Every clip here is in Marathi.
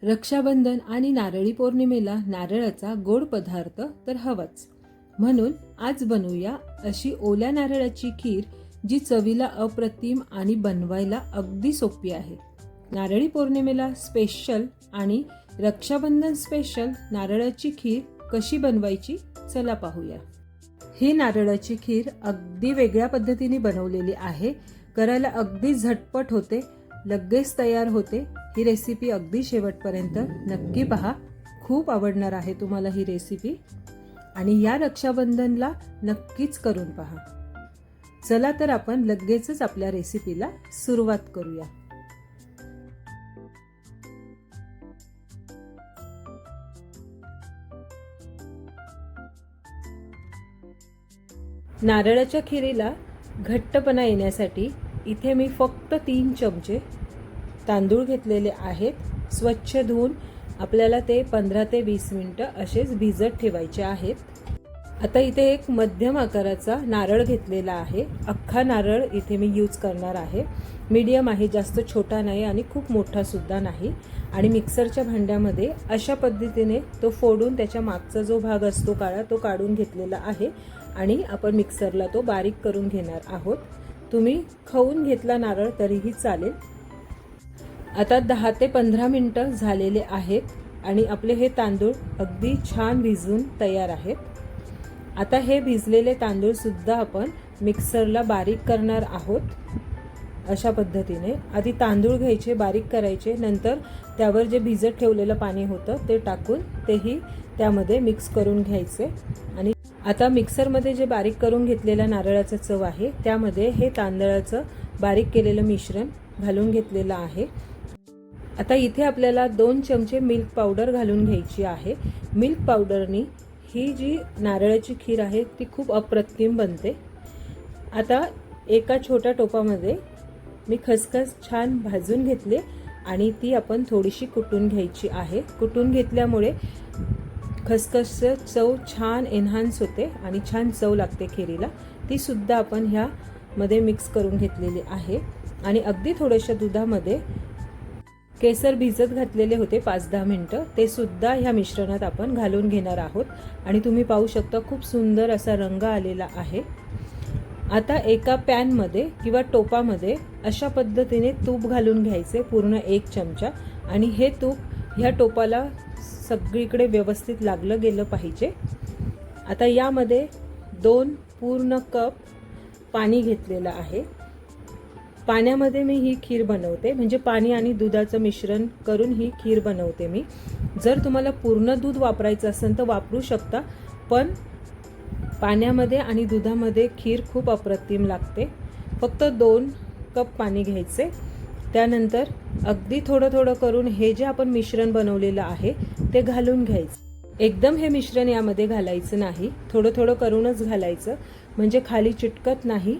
रक्षाबंधन आणि नारळी पौर्णिमेला नारळाचा गोड पदार्थ तर हवाच. म्हणून आज बनवूया अशी ओल्या नारळाची खीर जी चवीला अप्रतिम आणि बनवायला अगदी सोपी आहे. नारळी पौर्णिमेला स्पेशल आणि रक्षाबंधन स्पेशल नारळाची खीर कशी बनवायची चला पाहूया. ही नारळाची खीर अगदी वेगळ्या पद्धतीने बनवलेली आहे. करायला अगदी झटपट होते, लगेच तयार होते. ही रेसिपी अगदी शेवटपर्यंत नक्की पहा. खूप आवडणार आहे तुम्हाला ही रेसिपी आणि या रक्षाबंधनला नक्कीच करून पहा. चला तर आपण लगेचच आपल्या रेसिपीला सुरुवात करूया. नारळाच्या खिरीला घट्टपणा येण्यासाठी इथे मी फक्त 3 चमचे तांदूळ घेतलेले आहेत. स्वच्छ धुवून आपल्याला ते 15 ते 20 मिनिटं असेच भिजत ठेवायचे आहेत. आता इथे एक मध्यम आकाराचा नारळ घेतलेला आहे. अख्खा नारळ इथे मी यूज करणार आहे. मीडियम आहे, जास्त छोटा नाही आणि खूप मोठा सुद्धा नाही. आणि मिक्सरच्या भांड्यामध्ये अशा पद्धतीने तो फोडून त्याच्या मागचा जो भाग असतो काळा तो काढून घेतलेला आहे आणि आपण मिक्सरला तो बारीक करून घेणार आहोत. तुम्ही खवून घेतला नारळ तरीही चालेल. आता 10 ते 15 मिनिटं झालेले आहेत आणि आपले हे तांदूळ अगदी छान भिजून तयार आहेत. आता हे भिजलेले तांदूळ सुद्धा आपण मिक्सरला बारीक करणार आहोत. अशा पद्धतीने आधी तांदूळ घ्यायचे, बारीक करायचे, नंतर त्यावर जे भिजत ठेवलेलं पाणी होतं ते टाकून तेही त्यामध्ये मिक्स करून घ्यायचे. आणि आता मिक्सरमध्ये जे बारीक करून घेतलेला नारळाचा चव आहे त्यामध्ये हे तांदळाचं बारीक केलेलं मिश्रण घालून घेतलेलं आहे. आता इथे आपल्याला 2 चमचे मिल्क पावडर घालून घ्यायची आहे. मिल्क पावडरनी ही जी नारळाची खीर आहे ती खूप अप्रतिम बनते. आता एका छोट्या टोपामध्ये मी खसखस छान भाजून घेतले आणि ती आपण थोडीशी कुटून घ्यायची आहे. कुटून घेतल्यामुळे खसखसचं चव छान एन्हान्स होते आणि छान चव लागते खिरीला. ती सुद्धा आपण ह्यामध्ये मिक्स करून घेतलेली आहे. आणि अगदी थोड्याशा दुधामध्ये केसर भिजत घातलेले होते 5-10 मिनिटं, ते सुद्धा ह्या मिश्रणात आपण घालून घेणार आहोत. आणि तुम्ही पाहू शकता खूप सुंदर असा रंग आलेला आहे. आता एका पॅनमध्ये किंवा टोपामध्ये अशा पद्धतीने तूप घालून घ्यायचे, पूर्ण 1 चमचा. आणि हे तूप ह्या टोपाला सगळीकडे व्यवस्थित लागलं गेलं पाहिजे. आता यामध्ये 2 पूर्ण कप पाणी घेतलेलं आहे. पाण्यामध्ये मी ही खीर बनवते, म्हणजे पाणी आणि दुधाचं मिश्रण करून ही खीर बनवते मी. जर तुम्हाला पूर्ण दूध वापरायचं असेल तर वापरू शकता, पण पाण्यामध्ये आणि दुधामध्ये खीर खूप अप्रतिम लागते. फक्त 2 कप पाणी घ्यायचे. त्यानंतर अगदी थोडं थोडं करून हे जे आपण मिश्रण बनवलेलं आहे ते घालून घ्यायचं. एकदम हे मिश्रण यामध्ये घालायचं नाही, थोडं थोडं करूनच घालायचं, म्हणजे खाली चिटकत नाही.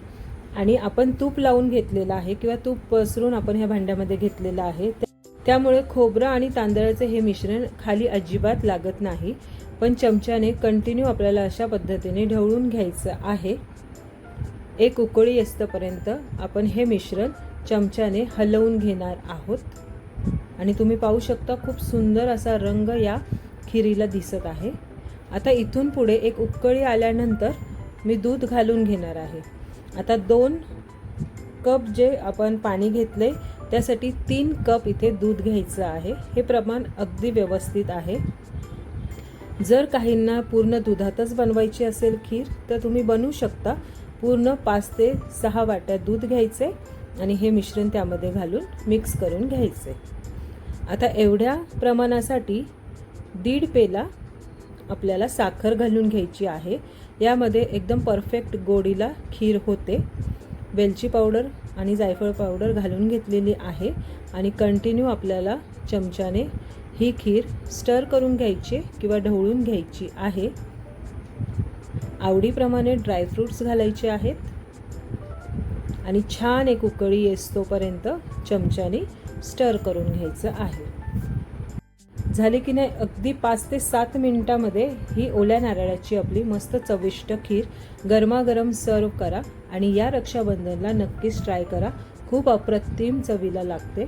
आणि आपण तूप लावून घेतलेलं आहे किंवा तूप पसरून आपण ह्या भांड्यामध्ये घेतलेलं आहे, त्यामुळे खोबरं आणि तांदळाचे हे मिश्रण खाली अजिबात लागत नाही. पण चमच्याने कंटिन्यू आपल्याला अशा पद्धतीने ढवळून घ्यायचं आहे. एक उकळी येईपर्यंत आपण हे मिश्रण चमच्याने हलवून घेणार आहोत. आणि तुम्ही पाहू शकता खूप सुंदर असा रंग या खिरीला दिसत आहे. आता इथून पुढे एक उकळी आल्यानंतर मी दूध घालून घेणार आहे. आता 2 कप जे आपण पाणी घेतले त्यासाठी 3 कप इथे दूध घ्यायचं आहे. हे प्रमाण अगदी व्यवस्थित आहे. जर काहींना पूर्ण दुधातच बनवायची असेल खीर तर तुम्ही बनवू शकता. पूर्ण 5 ते 6 वाट्या दूध घ्यायचे आणि हे मिश्रण त्यामध्ये घालून मिक्स करून घ्यायचे. आता एवढ्या प्रमाणासाठी 1.5 पेला आपल्याला साखर घालून घ्यायची आहे. यामध्ये एकदम परफेक्ट गोडीला खीर होते. वेलची पावडर आणि जायफळ पावडर घालून घेतलेली आहे आणि कंटिन्यू आपल्याला चमच्याने ही खीर स्टर करून घ्यायची किंवा ढवळून घ्यायची आहे. आवडीप्रमाणे ड्रायफ्रूट्स घालायचे आहेत आणि छान एक उकळी येईपर्यंत चमच्याने स्टर करून घ्यायचं आहे. झाले की नाही अगदी 5 ते 7 मिनिटांमध्ये ही ओल्या नारळाची आपली मस्त चविष्ट खीर गरमागरम सर्व करा आणि या रक्षाबंधनला नक्कीच ट्राय करा. खूप अप्रतिम चवीला लागते.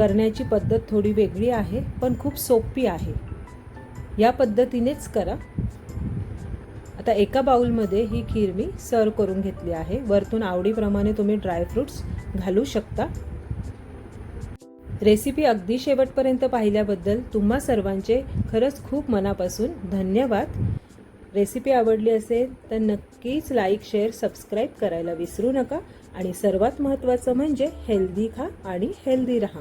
करण्याची पद्धत थोडी वेगळी आहे, पण खूप सोपी आहे. या पद्धतीनेच करा. आता एका बाउलमध्ये ही खीर मी सर्व करून घेतली आहे. वरतून आवडीप्रमाणे तुम्ही ड्रायफ्रूट्स घालू शकता. रेसिपी अगदी शेवटपर्यंत पाहिल्याबद्दल तुम्हा सर्वांचे खरंच खूप मनापासून धन्यवाद. रेसिपी आवडली असेल तर नक्कीच लाईक, शेअर, सबस्क्राईब करायला विसरू नका. आणि सर्वात महत्त्वाचं म्हणजे हेल्दी खा आणि हेल्दी राहा.